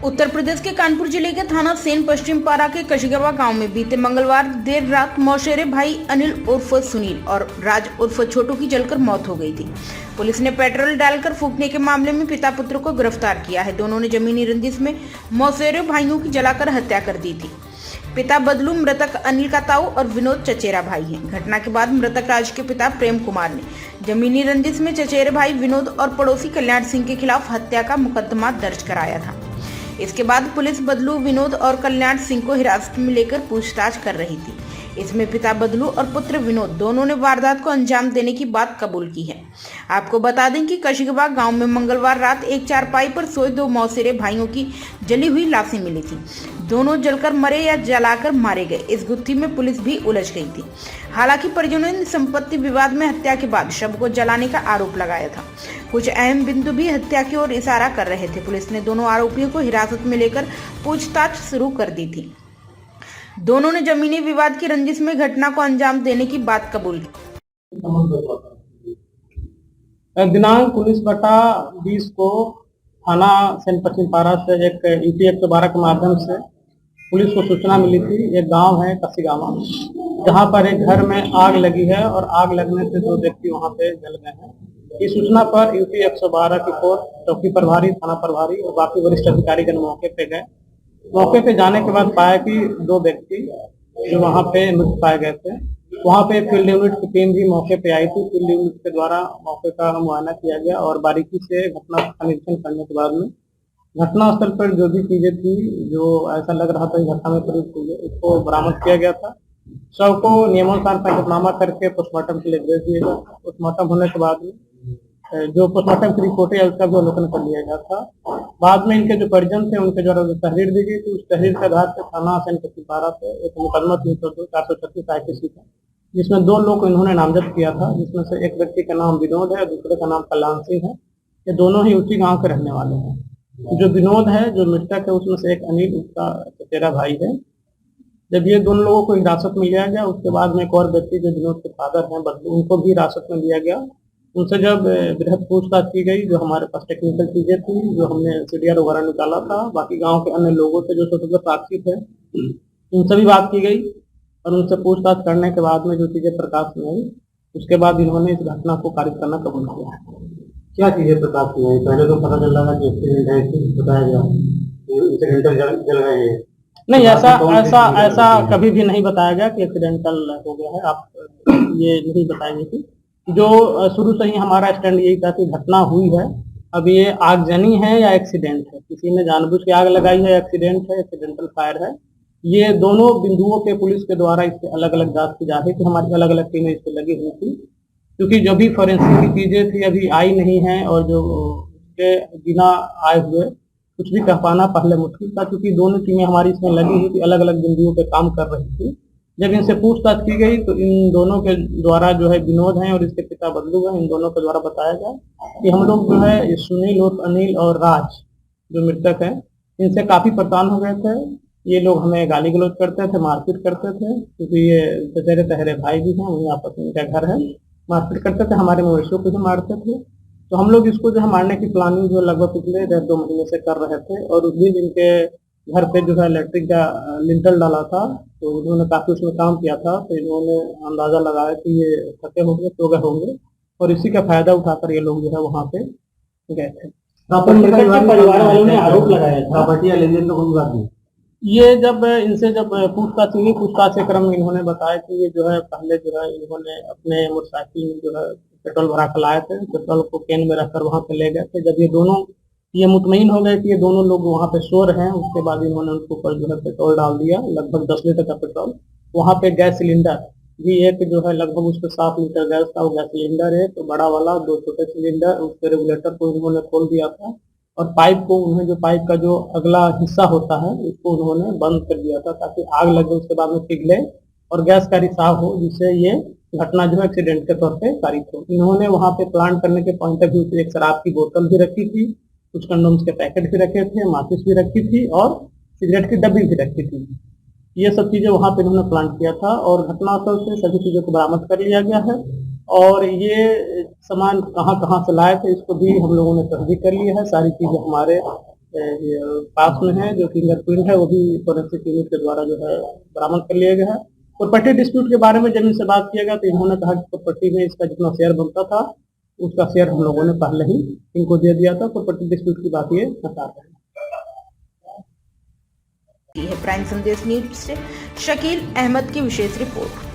उत्तर प्रदेश के कानपुर जिले के थाना सेन पश्चिम पारा के कशिगवा गांव में बीते मंगलवार देर रात मौसेरे भाई अनिल उर्फ सुनील और राज उर्फ छोटू की जलकर मौत हो गई थी। पुलिस ने पेट्रोल डालकर फूंकने के मामले में पिता पुत्र को गिरफ्तार किया है। दोनों ने जमीनी रंजिश में मौसेरे भाइयों की जलाकर हत्या कर दी थी। पिता बदलू मृतक अनिल का ताऊ और विनोद चचेरा भाई हैं। घटना के बाद मृतक राज के पिता प्रेम कुमार ने जमीनी रंजिश में चचेरे भाई विनोद और पड़ोसी कल्याण सिंह के खिलाफ हत्या का मुकदमा दर्ज कराया था। इसके बाद पुलिस बदलू, विनोद और कल्याण सिंह को हिरासत में लेकर पूछताछ कर रही थी। इसमें पिता बदलू और पुत्र विनोद दोनों ने वारदात को अंजाम देने की बात कबूल की है। आपको बता दें कि कशिगवा गांव में मंगलवार रात एक चारपाई पर सोए दो मौसेरे भाइयों की जली हुई लाशें मिली थी। दोनों जलकर मरे या जलाकर मारे गए, इस गुत्थी में पुलिस भी उलझ गई थी। हालांकि परिजनों ने संपत्ति विवाद में हत्या के बाद शव को जलाने का आरोप लगाया था। कुछ अहम बिंदु भी हत्या की ओर इशारा कर रहे थे। पुलिस ने दोनों आरोपियों को हिरासत में लेकर पूछताछ शुरू कर दी थी। दोनों ने जमीनी विवाद की रंजिश में घटना को अंजाम देने की बात कबूल की। दिनांक 19/20 को थाना सेन पश्चिम पारा से एक यूपी 112 के माध्यम से पुलिस को सूचना मिली थी। एक गांव है कसिगावा, जहां पर एक घर में आग लगी है और आग लगने से 2 व्यक्ति वहां पे जल गए हैं। इस सूचना पर यूपी 112 की फोर्स, चौकी प्रभारी, थाना प्रभारी और बाकी वरिष्ठ अधिकारीगण मौके पे गए। मौके पे जाने के बाद पाया कि 2 व्यक्ति जो वहां पे मृत पाए गए थे। वहां पे फील्ड यूनिट की टीम भी मौके पे आई थी। फील्ड यूनिट के द्वारा मौके का मुआयना किया गया और बारीकी से घटना का निरीक्षण करने के बाद में घटनास्थल पर जो भी चीजें थी, जो ऐसा लग रहा था घटना में प्रयुक्त हुई, उसको बरामद किया गया था। शव को नियमानुसार पंचनामा करके पोस्टमार्टम के लिए भेज दिया गया। पोस्टमार्टम होने के बाद में जो पोस्टमार्टम की रिपोर्ट है उसका भी अवलोकन कर लिया गया था। बाद में इनके जो परिजन थे उनके द्वारा जो तहरीर दी गई थी, उस तहरीर के आधार पर थाना सेन पश्चिम पारा पे एक मुकदमा 302/436 IPC था, जिसमें 2 लोग को इन्होंने नामजद किया था। जिसमें से एक व्यक्ति का नाम विनोद है, दूसरे का नाम कल्याण सिंह है। ये दोनों ही उसी गांव के रहने वाले हैं। जो विनोद है, जो मृतक है, उसमें से एक अनिल, उसका चचेरा भाई है। जब ये दोनों लोगों को हिरासत में लिया गया, उसके बाद में एक और व्यक्ति जो विनोद के फादर हैं बदलू, उनको भी हिरासत में लिया गया। उनसे जब बृहद पूछताछ की गई, जो हमारे पास टेक्निकल चीजें थी, जो हमने CDR वगैरह निकाला था, बाकी गांव के अन्य लोगों से जो छोटे साक्षी थे उनसे भी बात की गई और उनसे पूछताछ करने के बाद में जो चीजें प्रकाश में आई, उसके बाद इन्होंने इस घटना को खारिज करना कबूल किया। क्या चीजें प्रकाश में आई? पहले तो पता चल रहा था कि एक्सीडेंट है, बताया गया एक्सीडेंटल जल गए हैं। नहीं, ऐसा कभी भी नहीं बताया गया कि एक्सीडेंटल हो गया है। आप ये नहीं बताएंगे कि जो शुरू से ही हमारा स्टैंड यही था कि घटना हुई है। अब ये आगजनी है या एक्सीडेंट है, किसी ने जानबूझ के आग लगाई है, एक्सीडेंट है, एक्सीडेंटल फायर है, ये दोनों बिंदुओं पे पुलिस के द्वारा इससे अलग अलग जांच की जा रही थी। हमारी अलग अलग टीमें इस पर लगी हुई थी, क्योंकि जो भी फॉरेंसिक की चीजें थी अभी आई नहीं है और जो उसके बिना आए हुए कुछ भी कह पाना पहले मुश्किल था, क्योंकि दोनों टीमें हमारी इसमें लगी हुई थी, अलग अलग बिंदुओं पे काम कर रही थी। जब इनसे पूछताछ की गई तो इन दोनों के द्वारा जो है विनोद हैं और इसके पिता बदलू हैं, इन दोनों के द्वारा बताया गया कि हम लोग जो है सुनील और अनिल और राज जो मृतक हैं, इनसे काफी परेशान हो गए थे। ये लोग हमें गाली गलौज करते थे, मारपीट करते थे, क्योंकि ये चचेरे तहरे भाई भी हैं, वहीं आपस में इनका घर है। मारपीट करते थे, हमारे मवेशियों को भी मारते थे। तो हम लोग इसको जो है मारने की प्लानिंग जो लगभग पिछले 1.5-2 महीने से कर रहे थे और उस दिन इनके घर पे जो है इलेक्ट्रिक का लिंटल डाला था, तो इन्होंने काफी उसमें काम किया था। तो इन्होंने अंदाजा लगाया कि ये थके होंगे, सो गए होंगे और इसी का फायदा उठाकर ये लोग जो है वहां पे गए थे। परिवार वालों ने आरोप लगाया था प्रॉपर्टी या लेन देन का कोई बात नहीं। ये जब इनसे पूछताछ हुई, पूछताछ के क्रम में इन्होंने बताया कि ये जो है पहले जो है इन्होंने अपने मोटरसाइकिल में जो है पेट्रोल भरा कर लाए थे, पेट्रोल को कैन में रखकर वहां पे ले गए थे। जब ये दोनों मुतमईन हो गए कि ये दोनों लोग वहां पे सो रहे हैं, उसके बाद इन्होंने उनके ऊपर जो है पेट्रोल डाल दिया, लगभग 10 लीटर का पेट्रोल। वहां पे गैस सिलेंडर भी एक जो है लगभग उसके 7 लीटर गैस का वो गैस सिलेंडर है, तो बड़ा वाला 2 छोटे सिलेंडर, उसके रेगुलेटर को इन्होंने खोल दिया था और पाइप को उन्हें जो पाइप का जो अगला हिस्सा होता है उसको उन्होंने बंद कर दिया था, ताकि आग लगे उसके बाद में पिघले और गैस का रिसाव हो, जिससे ये घटना जो है एक्सीडेंट के तौर पे कारित हो। इन्होंने वहां पे प्लांट करने के पॉइंट ऑफ व्यू से एक शराब की बोतल भी रखी थी, कुछ कंडोम्स के पैकेट भी रखे थे, माचिस भी रखी थी और सिगरेट की डब्बी भी रखी थी। ये सब चीजें वहां पे इन्होंने प्लांट किया था और घटनास्थल से सभी चीजों को बरामद कर लिया गया है और ये सामान कहाँ कहाँ से लाए थे इसको भी हम लोगों ने तस्दीक कर लिया है। सारी चीजें हमारे ये पास में है, जो फिंगरप्रिंट है वो भी फोरेंसिक यूनिट के द्वारा जो है बरामद कर लिया गया है। प्रॉपर्टी डिस्प्यूट के बारे में जमीन से बात किया गया तो इन्होंने कहा कि प्रॉपर्टी में इसका जितना शेयर बनता था उसका शेयर हम लोगों ने पहले ही इनको दे दिया था। प्रॉपर्टी डिस्प्यूट की बात ये बता रहे हैं। प्राइम संदेश न्यूज से शकील अहमद की विशेष रिपोर्ट।